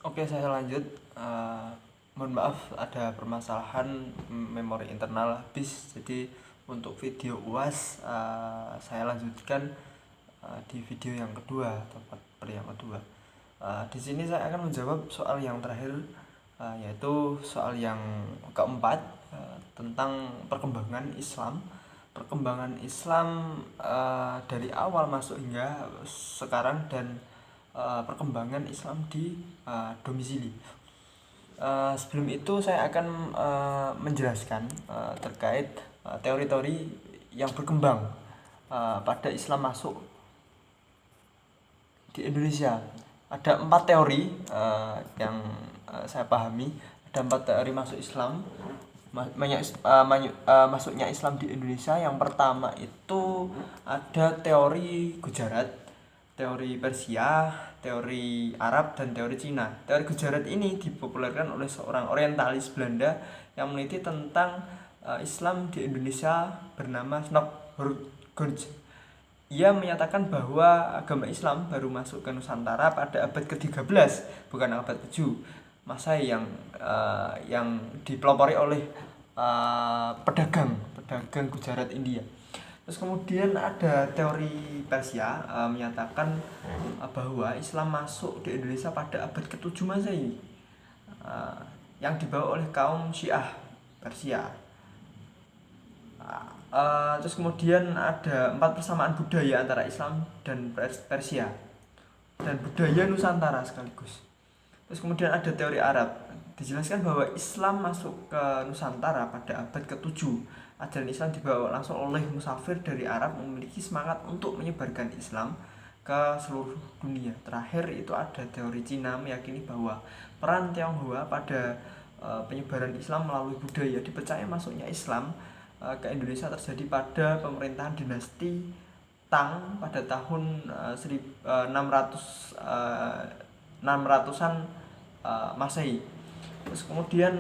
Oke, saya lanjut. Eh, Mohon maaf ada permasalahan memori internal habis. Jadi untuk video UAS saya lanjutkan di video yang kedua atau part yang kedua. Di sini saya akan menjawab soal yang terakhir, yaitu soal yang keempat, tentang perkembangan Islam. Perkembangan Islam dari awal masuk hingga sekarang, dan perkembangan Islam di domisili. Sebelum itu saya akan menjelaskan terkait teori-teori yang berkembang pada Islam masuk di Indonesia. Ada 4 teori yang saya pahami. Ada 4 teori masuk Islam, masuknya Islam di Indonesia. Yang pertama itu ada teori Gujarat, teori Persia, teori Arab, dan teori Cina. Teori Gujarat ini dipopulerkan oleh seorang orientalis Belanda yang meneliti tentang Islam di Indonesia bernama Snok Hortgens. Ia menyatakan bahwa agama Islam baru masuk ke Nusantara pada abad ke-13, bukan abad ke-7. Masa yang dipelopori oleh pedagang Gujarat India. Terus kemudian ada teori Persia menyatakan bahwa Islam masuk di Indonesia pada abad ke-7 Masehi, uh, yang dibawa oleh kaum Syiah Persia. Terus kemudian ada 4 persamaan budaya antara Islam dan Persia, dan budaya Nusantara sekaligus. Terus kemudian ada teori Arab. Dijelaskan bahwa Islam masuk ke Nusantara pada abad ke-7. Ajaran Islam dibawa langsung oleh musafir dari Arab, memiliki semangat untuk menyebarkan Islam ke seluruh dunia. Terakhir itu ada teori Cina, meyakini bahwa peran Tionghoa pada penyebaran Islam melalui budaya. Dipercaya masuknya Islam ke Indonesia terjadi pada pemerintahan dinasti Tang pada tahun 600-an Masehi. Terus kemudian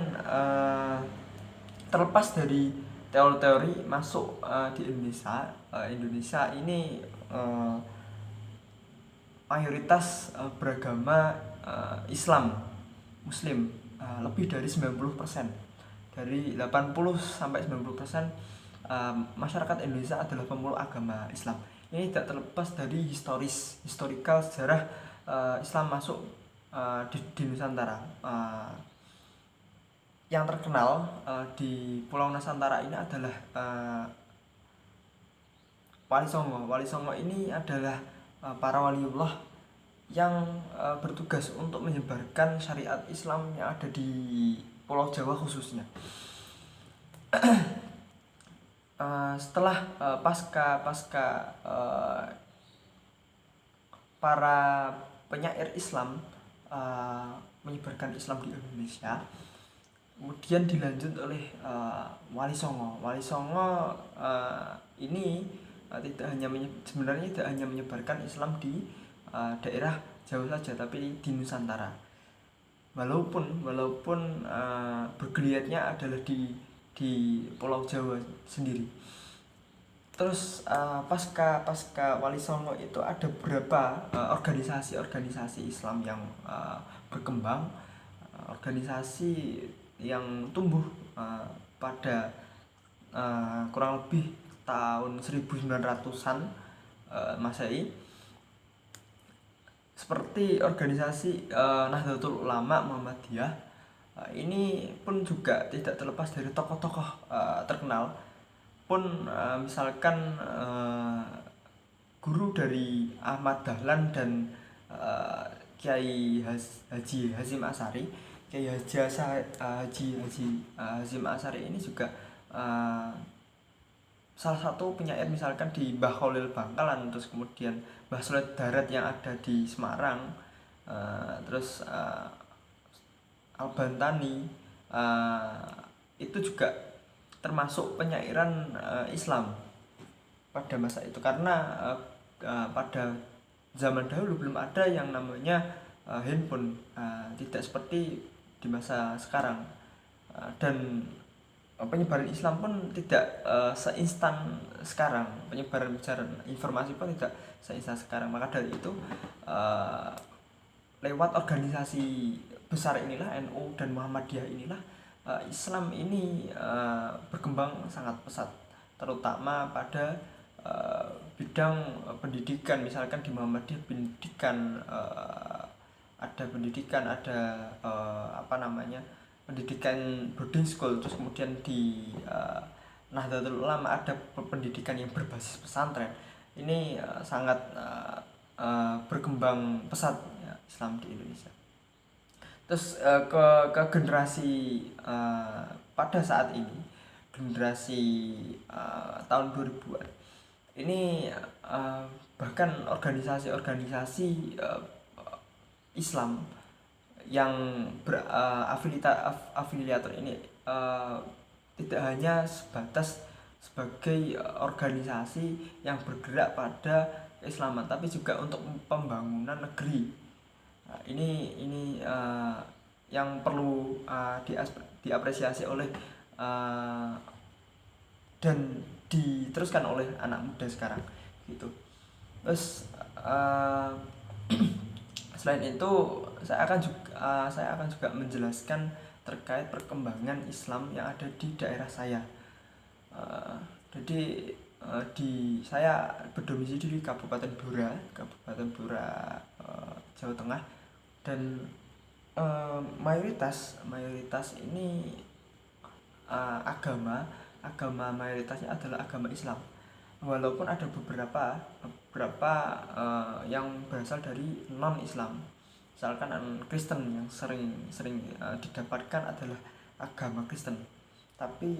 terlepas dari teori-teori masuk di Indonesia, Indonesia ini mayoritas beragama Islam Muslim, lebih dari 90%. Dari 80 sampai 90% masyarakat Indonesia adalah pemeluk agama Islam. Ini tidak terlepas dari historikal sejarah Islam masuk di Nusantara. Yang terkenal di Pulau Nusantara ini adalah Wali Songo. Wali Songo ini adalah para waliullah yang bertugas untuk menyebarkan syariat Islam yang ada di Pulau Jawa khususnya. Setelah pasca para penyair Islam menyebarkan Islam di Indonesia, kemudian dilanjut oleh Wali Songo. Wali Songo ini sebenarnya tidak hanya menyebarkan Islam di daerah Jawa saja, tapi di Nusantara. Walaupun bergeliatnya adalah di Pulau Jawa sendiri. Terus pasca Wali Songo itu ada beberapa organisasi Islam yang berkembang, organisasi yang tumbuh pada kurang lebih tahun 1900-an Masehi, seperti organisasi Nahdlatul Ulama Muhammadiyah. Ini pun juga tidak terlepas dari tokoh-tokoh terkenal. Pun misalkan guru dari Ahmad Dahlan dan Kiai Haji Hasyim Asy'ari. Kiai Haji Hasyim Asy'ari ini juga salah satu penyair, misalkan di Mbah Khalil Bangkalan, terus kemudian Mbah Sulet Darat yang ada di Semarang, terus Al-Bantani, itu juga termasuk penyairan Islam pada masa itu, karena pada zaman dahulu belum ada yang namanya handphone, tidak seperti di masa sekarang, dan penyebaran Islam pun tidak seinstan sekarang. Penyebaran informasi pun tidak seinstan sekarang. Maka dari itu lewat organisasi besar inilah, NU dan Muhammadiyah inilah, Islam ini berkembang sangat pesat, terutama pada bidang pendidikan. Misalkan di Muhammadiyah pendidikan, ada pendidikan, ada apa namanya, pendidikan boarding school. Terus kemudian di Nahdlatul Ulama ada pendidikan yang berbasis pesantren. Ini sangat berkembang pesat ya, Islam di Indonesia. Terus ke generasi pada saat ini, generasi tahun 2000-an ini, bahkan organisasi-organisasi Islam yang afiliator ini tidak hanya sebatas sebagai organisasi yang bergerak pada keislaman, tapi juga untuk pembangunan negeri. Nah, ini yang perlu diapresiasi oleh dan diteruskan oleh anak muda sekarang gitu. Terus selain itu saya akan juga menjelaskan terkait perkembangan Islam yang ada di daerah saya. Jadi saya berdomisili di Kabupaten Blora, Jawa Tengah, dan mayoritas ini agama mayoritasnya adalah agama Islam. Walaupun ada beberapa yang berasal dari non Islam, misalkan Kristen yang sering didapatkan adalah agama Kristen, tapi